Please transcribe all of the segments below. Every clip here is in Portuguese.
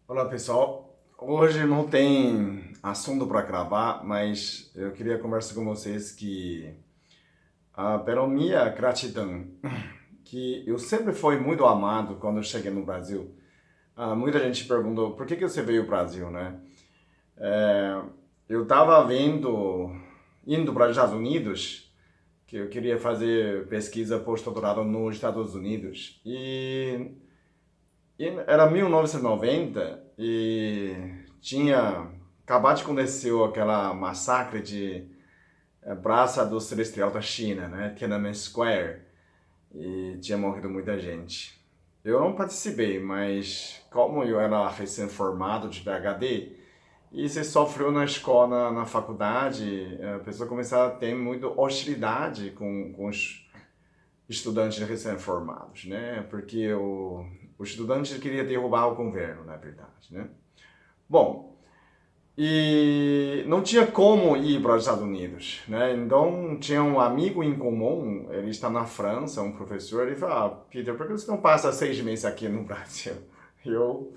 Olá pessoal, hoje não tem assunto para gravar, mas eu queria conversar com vocês que pela minha gratidão, que eu sempre fui muito amado quando eu cheguei no Brasil. Muita gente perguntou por que você veio ao Brasil, né? É, eu estava indo para os Estados Unidos, que eu queria fazer pesquisa pós-doutorado nos Estados Unidos e era 1990 e tinha acabado de acontecer aquela massacre de Praça do Celestial da China, né? Tiananmen Square, e tinha morrido muita gente. Eu não participei, mas como eu era recém-formado de PhD, e se sofreu na escola, na faculdade, a pessoa começava a ter muita hostilidade com os estudantes recém-formados, né? Porque o estudante queria derrubar o governo, na verdade, né? Bom, e não tinha como ir para os Estados Unidos, né? Então tinha um amigo em comum, ele está na França, um professor, ele falou: Peter, por que você não passa 6 meses aqui no Brasil? Eu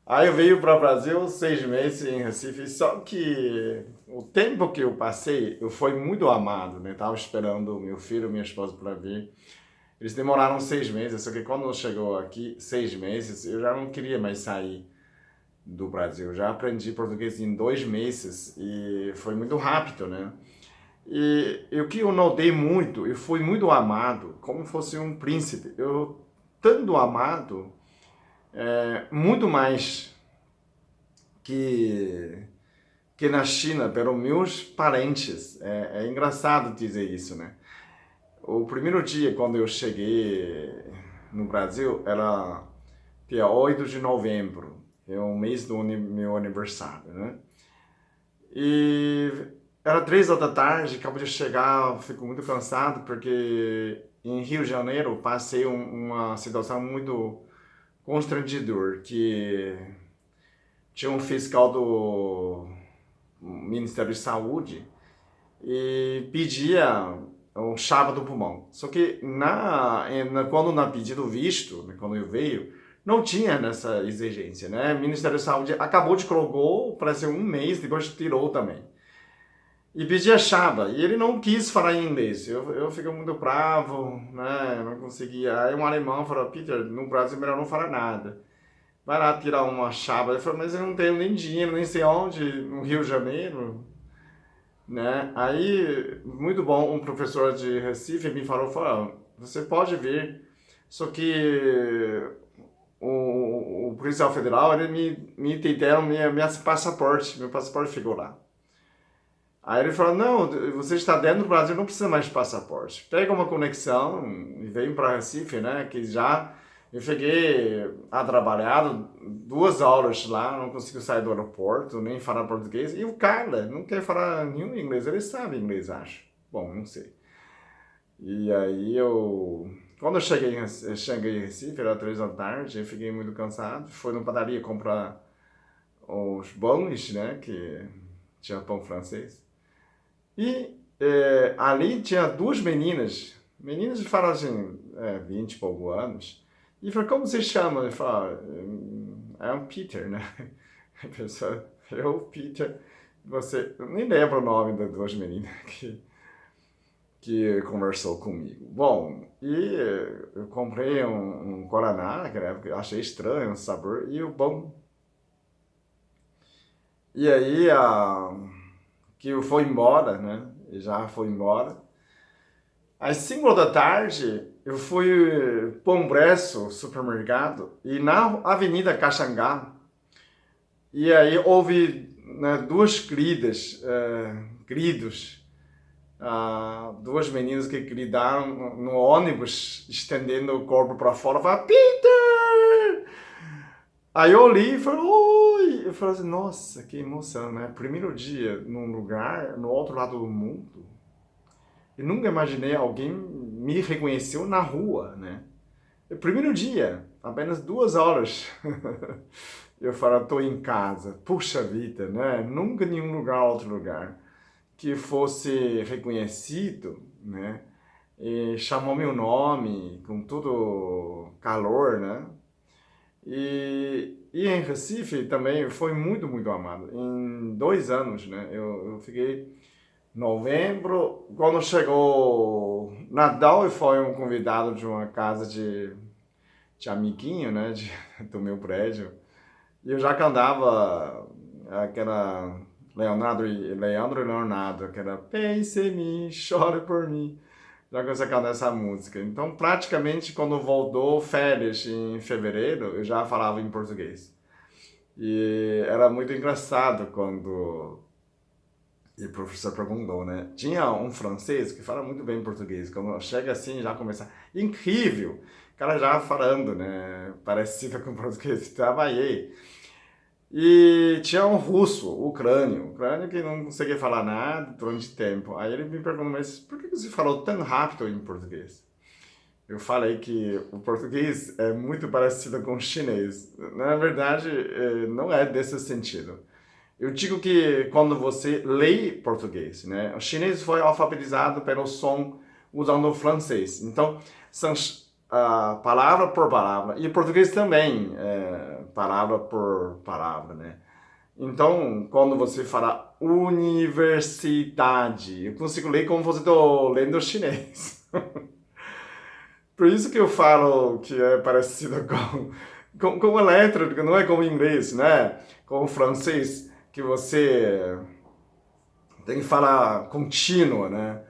Aí eu veio para o Brasil 6 meses em Recife, só que o tempo que eu passei, eu fui muito amado, né? Tava esperando meu filho e minha esposa para vir. Eles demoraram 6 meses, só que quando chegou aqui, 6 meses, eu já não queria mais sair do Brasil. Eu já aprendi português em 2 meses e foi muito rápido, né? E o que eu notei muito, eu fui muito amado, como fosse um príncipe. Eu, tanto amado, muito mais que, que na China, pelos meus parentes. É engraçado dizer isso, né? O primeiro dia, quando eu cheguei no Brasil, era dia 8 de novembro, é o mês do meu aniversário, né? E era 3 horas da tarde, acabo de chegar, fico muito cansado, porque em Rio de Janeiro passei uma situação muito constrangedora, que tinha um fiscal do Ministério de Saúde e pedia um chapa do pulmão. Só que quando na pedido visto, né, quando eu veio, não tinha nessa exigência, né? O Ministério da Saúde acabou de colocou, parece um mês, depois tirou também. E pedia chapa, e ele não quis falar em inglês. Eu fiquei muito bravo, né? Não conseguia. Aí um alemão falou: Peter, no Brasil é melhor não falar nada. Vai lá tirar uma chapa. Ele falou: mas eu não tenho nem dinheiro, nem sei onde, no Rio de Janeiro, né? Aí, muito bom, um professor de Recife me falou, você pode vir, só que o policial federal, ele me deram meu passaporte, meu passaporte ficou lá. Aí ele falou, não, você está dentro do Brasil, não precisa mais de passaporte. Pega uma conexão e vem para Recife, né, que já eu cheguei a trabalhar 2 horas lá, não consigo sair do aeroporto, nem falar português. E o cara não quer falar nenhum inglês, ele sabe inglês, acho. Bom, não sei. E aí quando eu cheguei em Recife, era 3 horas da tarde, eu fiquei muito cansado, fui na padaria comprar os pães, né, que tinha pão francês. E ali tinha duas meninas de falam assim, 20 e poucos anos. E falei, como você chama? Ele falou, é um Peter, né? A pessoa, eu, Peter, você, eu nem lembro o nome das duas meninas que conversou comigo. Bom, e eu comprei um Guaraná, que na época eu achei estranho o sabor, e o bom. E aí, que eu fui embora, né? E já foi embora. Às 5 da tarde, eu fui para um Bresso, supermercado, e na Avenida Caxangá, e aí houve, né, duas gridos, duas meninas que gritaram no ônibus, estendendo o corpo para fora, falaram, Peter! Aí eu olhei e falei, oi! Eu falei assim, nossa, que emoção, né? Primeiro dia num lugar, no outro lado do mundo, eu nunca imaginei alguém me reconheceu na rua, né? O primeiro dia, apenas 2 horas, eu falo, estou em casa. Puxa vida, né? Nunca em nenhum lugar, outro lugar, que fosse reconhecido, né? E chamou meu nome com todo calor, né? E em Recife também foi muito, muito amado. Em 2 anos, né? Eu fiquei novembro, quando chegou Natal, eu fui um convidado de uma casa de amiguinho, né? Do meu prédio. E eu já cantava aquela Leandro e Leonardo, aquela Pense em mim, chore por mim. Já comecei a cantar essa música. Então, praticamente, quando voltou férias em fevereiro, eu já falava em português. E era muito engraçado quando o professor perguntou, né? Tinha um francês que fala muito bem português. Quando chega assim, já começa. Incrível! O cara já falando, né? Parecido com português. Trabalhei. E tinha um russo, ucrânio que não conseguia falar nada durante tempo. Aí ele me perguntou, mas por que você falou tão rápido em português? Eu falei que o português é muito parecido com o chinês. Na verdade, não é desse sentido. Eu digo que quando você lê português, né? O chinês foi alfabetizado pelo som usando o francês. Então, são palavra por palavra. E o português também, palavra por palavra, né? Então, quando você fala universidade, eu consigo ler como você está lendo chinês. Por isso que eu falo que é parecido com o elétrico, não é como o inglês, né? Com o francês, que você tem que falar contínuo, né?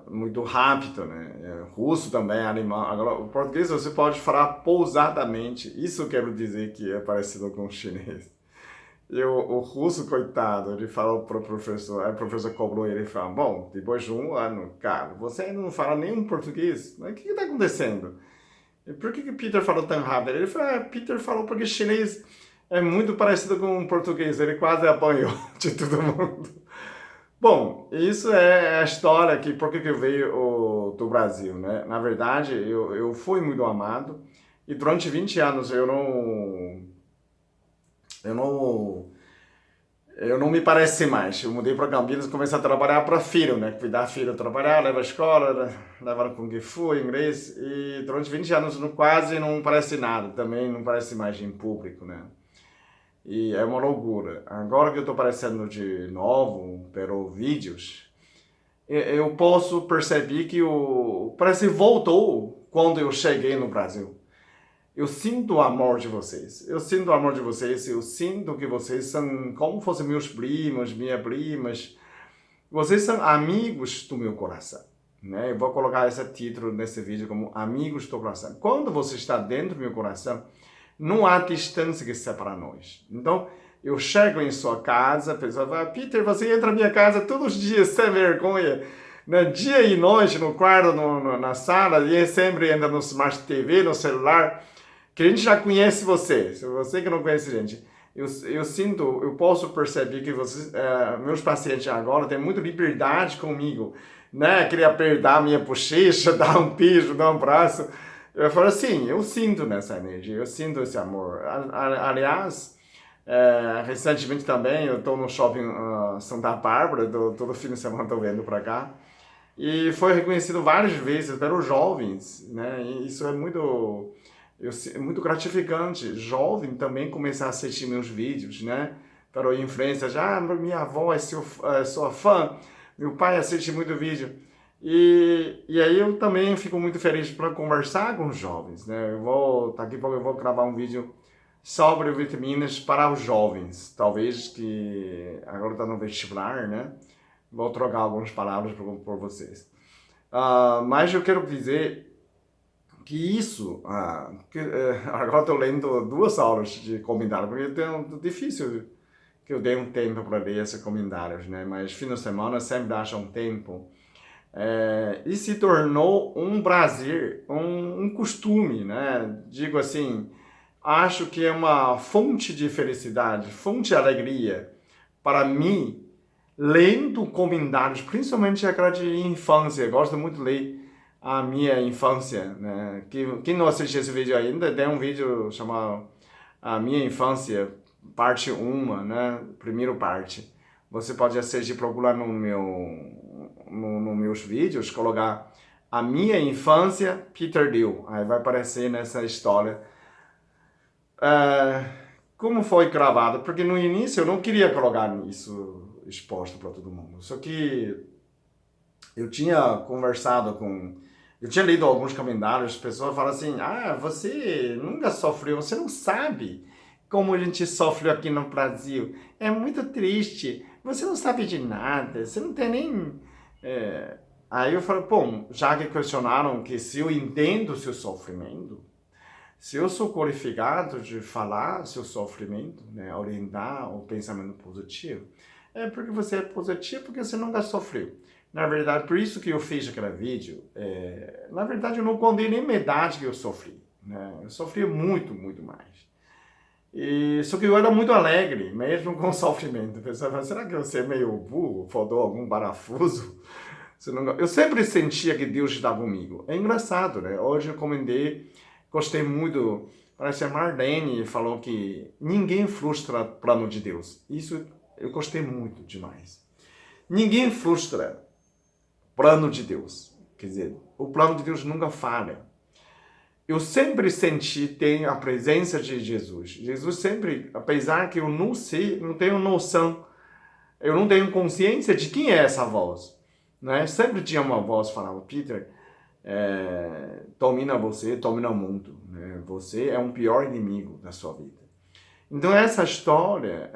Muito rápido, né? Russo também, alemão. Agora, o português você pode falar pausadamente. Isso eu quero dizer que é parecido com o chinês. E o russo, coitado, ele falou para o professor, aí o professor cobrou ele e falou, bom, depois de 1 ano, cara, você ainda não fala nenhum português? Mas o que está acontecendo? E por que Peter falou tão rápido? Ele falou, Peter falou porque chinês é muito parecido com o português, ele quase apanhou de todo mundo. Bom, isso é a história que por que eu veio do Brasil, né? Na verdade, eu fui muito amado e durante 20 anos eu não eu não me pareci mais. Eu mudei para Campinas e comecei a trabalhar para filho, né? Cuidar filho, trabalhar, levar à escola, levar com que fui, inglês. E durante 20 anos quase não parece nada. Também não parece mais em público, né? E é uma loucura. Agora que eu estou aparecendo de novo pelos vídeos, eu posso perceber que parece que voltou quando eu cheguei no Brasil. Eu sinto o amor de vocês. Eu sinto o amor de vocês. Eu sinto que vocês são como fossem meus primos, minhas primas. Vocês são amigos do meu coração. Né? Eu vou colocar esse título nesse vídeo como Amigos do Coração. Quando você está dentro do meu coração, não há distância que separa nós. Então, eu chego em sua casa, a pessoa fala, Peter, você entra na minha casa todos os dias, sem vergonha. Né? Dia e noite, no quarto, na sala, e sempre entra no Smart TV, no celular, que a gente já conhece você. Se você que não conhece a gente, eu sinto, eu posso perceber que vocês, meus pacientes agora têm muita liberdade comigo, né? Queria apertar a minha bochecha, dar um beijo, dar um abraço. Eu falo assim, eu sinto nessa energia, eu sinto esse amor. Aliás, recentemente também eu estou no shopping Santa Bárbara, todo fim de semana estou vendo para cá, e foi reconhecido várias vezes pelos jovens, né? E isso é muito gratificante. Jovem também começar a assistir meus vídeos, né? Para influência, já minha avó é sua fã, meu pai assiste muito vídeo. E aí eu também fico muito feliz para conversar com os jovens, né? Daqui a pouco eu vou gravar um vídeo sobre vitaminas para os jovens, talvez que agora está no vestibular, né? Vou trocar algumas palavras por vocês. Mas eu quero dizer que isso, agora estou lendo 2 aulas de comentário, porque é difícil que eu dê um tempo para ler esses comentários, né? Mas fim de semana sempre acha um tempo. E se tornou um prazer, um costume, né? Digo assim, acho que é uma fonte de felicidade, fonte de alegria para mim, lendo comentários, principalmente aquela de infância. Eu gosto muito de ler a minha infância, né? Quem não assistiu esse vídeo ainda, tem um vídeo chamado A Minha Infância, parte 1, né? Primeira parte. Você pode assistir, procurar nos meus vídeos, colocar A Minha Infância, Peter Liu. Aí vai aparecer nessa história. Como foi gravado? Porque no início eu não queria colocar isso exposto para todo mundo. Só que eu tinha conversado com... Eu tinha lido alguns comentários, pessoas falam assim, você nunca sofreu, você não sabe como a gente sofre aqui no Brasil. É muito triste, você não sabe de nada, você não tem nem... Aí eu falei, bom, já que questionaram que se eu entendo o seu sofrimento, se eu sou qualificado de falar seu sofrimento, né, orientar o pensamento positivo, é porque você é positivo, porque você nunca sofreu. Na verdade, por isso que eu fiz aquele vídeo, na verdade eu não contei nem metade que eu sofri, né? Eu sofri muito, muito mais. Só que eu era muito alegre, mesmo com sofrimento. Eu pensava, será que você é meio burro? Faltou algum parafuso? Eu sempre sentia que Deus estava comigo. É engraçado, né? Hoje eu comentei, gostei muito. Parece que a Marlene falou que ninguém frustra o plano de Deus. Isso eu gostei muito demais. Ninguém frustra o plano de Deus. Quer dizer, o plano de Deus nunca falha. Eu sempre senti, tenho a presença de Jesus. Jesus sempre, apesar que eu não sei, não tenho noção, eu não tenho consciência de quem é essa voz. Né? Sempre tinha uma voz que falava, Peter, domina você, domina o mundo. Né? Você é um pior inimigo da sua vida. Então essa história,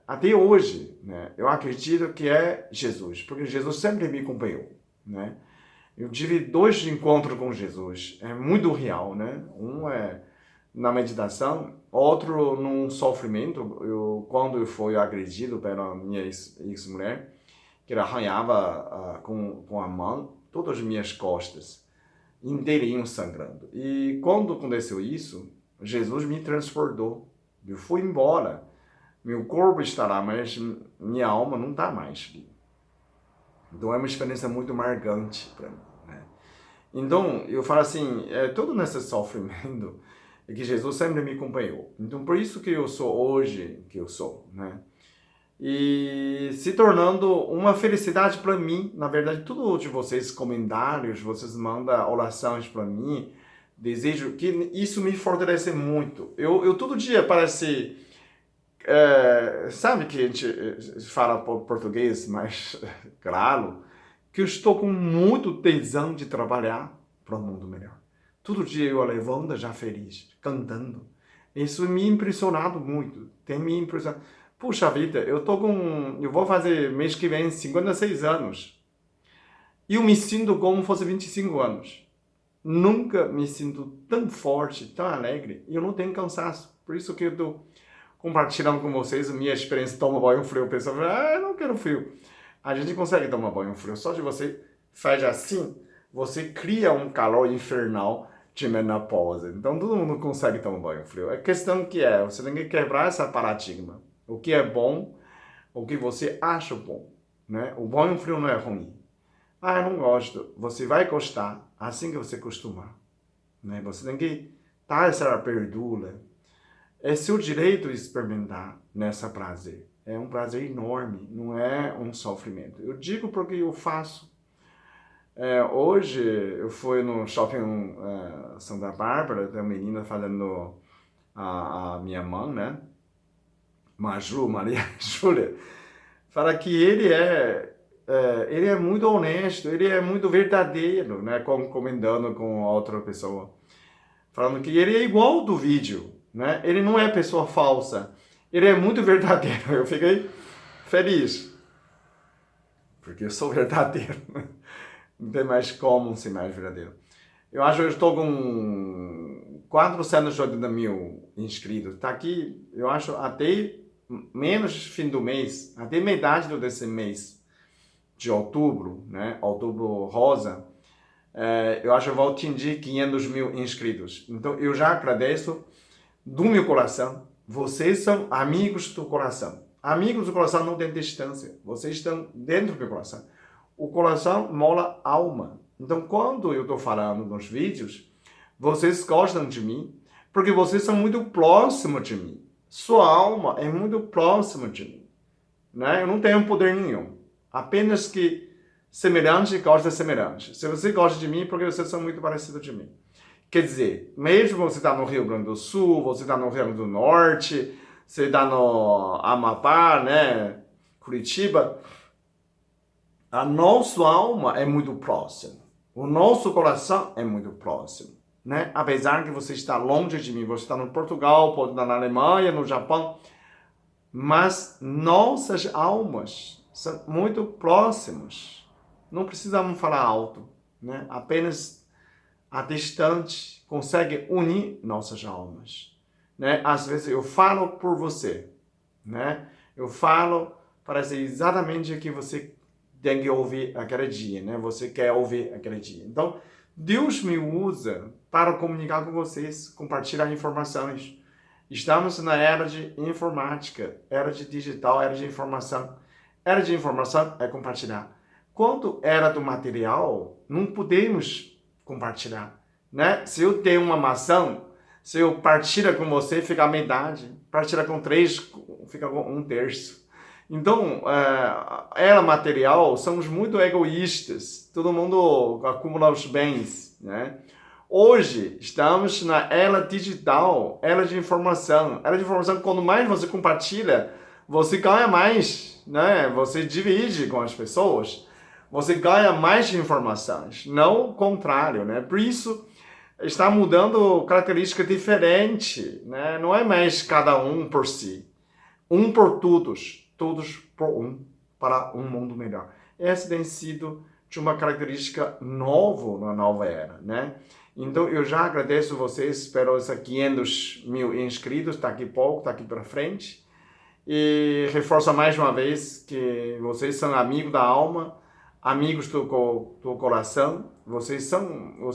até hoje, né, eu acredito que é Jesus, porque Jesus sempre me acompanhou. Né? Eu tive 2 encontros com Jesus, é muito real, né? Um é na meditação, outro num sofrimento. Quando eu fui agredido pela minha ex-mulher, que ela arranhava com a mão todas as minhas costas, inteirinho sangrando. E quando aconteceu isso, Jesus me transportou. Eu fui embora. Meu corpo está lá, mas minha alma não está mais ali. Então é uma experiência muito marcante para mim. Né? Então eu falo assim, todo nesse sofrimento é que Jesus sempre me acompanhou. Então por isso que eu sou hoje que eu sou, né? E se tornando uma felicidade para mim. Na verdade, tudo de vocês, comentários, vocês mandam orações para mim, desejo que isso me fortalece muito. Eu todo dia parece, sabe que a gente fala português mais claro, que eu estou com muito tesão de trabalhar para um mundo melhor. Todo dia eu levanto já feliz, cantando. Isso me impressionado muito, tem me impressionado. Puxa vida, eu vou fazer mês que vem 56 anos. E eu me sinto como se fosse 25 anos. Nunca me sinto tão forte, tão alegre. E eu não tenho cansaço. Por isso que eu estou compartilhando com vocês a minha experiência de tomar banho frio. O pessoal fala, eu não quero frio. A gente consegue tomar banho frio. Só de você faz assim, você cria um calor infernal de menopausa. Então todo mundo consegue tomar banho frio. A questão que você tem que quebrar esse paradigma. O que é bom, o que você acha bom, né? O banho frio não é ruim. Eu não gosto. Você vai gostar assim que você acostumar, né? Você tem que dar essa abertura. É seu direito experimentar nessa prazer. É um prazer enorme, não é um sofrimento. Eu digo porque eu faço. Hoje eu fui no shopping Santa Bárbara, tem uma menina fazendo a minha mãe, né? Maria Júlia, fala que ele é muito honesto, ele é muito verdadeiro, né? Comentando com outra pessoa, falando que ele é igual do vídeo, né? Ele não é pessoa falsa, ele é muito verdadeiro. Eu fiquei feliz, porque eu sou verdadeiro. Não tem mais como ser mais verdadeiro. Eu acho que eu estou com 480 mil inscritos. Tá aqui, eu acho, até menos fim do mês, até metade desse mês de outubro, né? Outubro rosa, eu acho que eu vou atingir 500 mil inscritos. Então eu já agradeço do meu coração. Vocês são amigos do coração. Amigos do coração não tem distância. Vocês estão dentro do meu coração. O coração mola a alma. Então quando eu estou falando nos vídeos, vocês gostam de mim porque vocês são muito próximos de mim. Sua alma é muito próxima de mim, né? Eu não tenho poder nenhum. Apenas que semelhante gosta de semelhante. Se você gosta de mim, é porque vocês são muito parecidos de mim. Quer dizer, mesmo você está no Rio Grande do Sul, você está no Rio Grande do Norte, você está no Amapá, né? Curitiba, a nossa alma é muito próxima. O nosso coração é muito próximo, né? Apesar que você está longe de mim, você está no Portugal, pode estar na Alemanha, no Japão, mas nossas almas são muito próximas. Não precisamos falar alto, né? Apenas a distante consegue unir nossas almas, né? Às vezes eu falo por você, né? Eu falo para dizer exatamente o que você tem que ouvir aquele dia, né? Você quer ouvir aquele dia. Então, Deus me usa para comunicar com vocês, compartilhar informações. Estamos na era de informática, era de digital, era de informação. Era de informação é compartilhar. Quando era do material, não podemos compartilhar, né? Se eu tenho uma maçã, se eu partilho com você, fica a metade. Partilha com 3, fica com 1/3. Então, era material, somos muito egoístas. Todo mundo acumula os bens, né? Hoje, estamos na era digital, era de informação. Era de informação, quanto mais você compartilha, você ganha mais, né? Você divide com as pessoas, você ganha mais informações, não o contrário, né? Por isso, está mudando característica diferente, né? Não é mais cada um por si, um por todos, todos por um, para um mundo melhor. Essa tem sido de uma característica nova na nova era, né? Então, eu já agradeço vocês pelos 500 mil inscritos, daqui a pouco, daqui para frente. E reforço mais uma vez que vocês são amigos da alma, amigos do coração. Vocês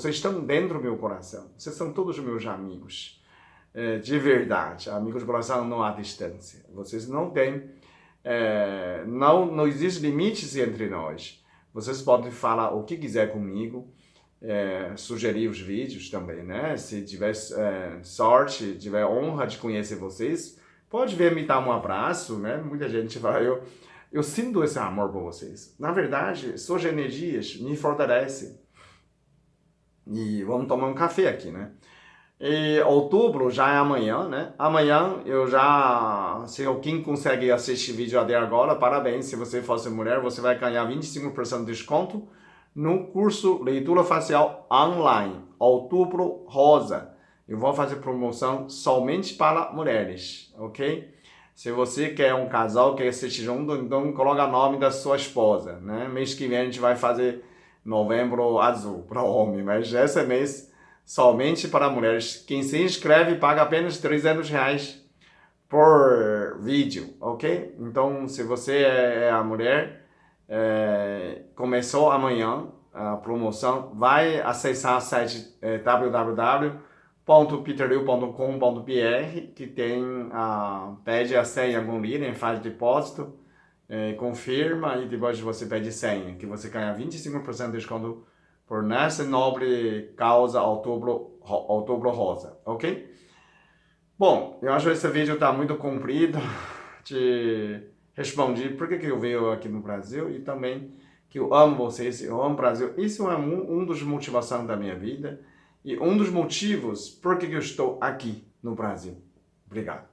estão dentro do meu coração. Vocês são todos meus amigos, de verdade. Amigos do coração não há distância. Vocês não têm, não existe limites entre nós. Vocês podem falar o que quiser comigo. Sugerir os vídeos também, né? Se tiver sorte, tiver honra de conhecer vocês, pode vir me dar um abraço, né? Muita gente vai, eu sinto esse amor por vocês. Na verdade, suas energias me fortalecem. E vamos tomar um café aqui, né? E outubro já é amanhã, né? Amanhã se alguém consegue assistir vídeo até agora, parabéns. Se você fosse mulher, você vai ganhar 25% de desconto no curso Leitura Facial Online, Outubro Rosa. Eu vou fazer promoção somente para mulheres, ok? Se você quer um casal, quer assistir junto, então coloca o nome da sua esposa, né? Mês que vem a gente vai fazer Novembro Azul para homem, mas esse mês somente para mulheres. Quem se inscreve paga apenas R$300 por vídeo, ok? Então, se você é a mulher, começou amanhã a promoção, vai acessar o site www.peterliu.com.br que tem pede a senha algum líder, faz depósito, confirma e depois você pede senha, que você ganha 25% de desconto por nessa nobre causa Outubro Rosa, ok? Bom, eu acho que esse vídeo está muito comprido, respondi por que eu venho aqui no Brasil e também que eu amo vocês, eu amo o Brasil. Isso é um dos motivações da minha vida e um dos motivos por que eu estou aqui no Brasil. Obrigado.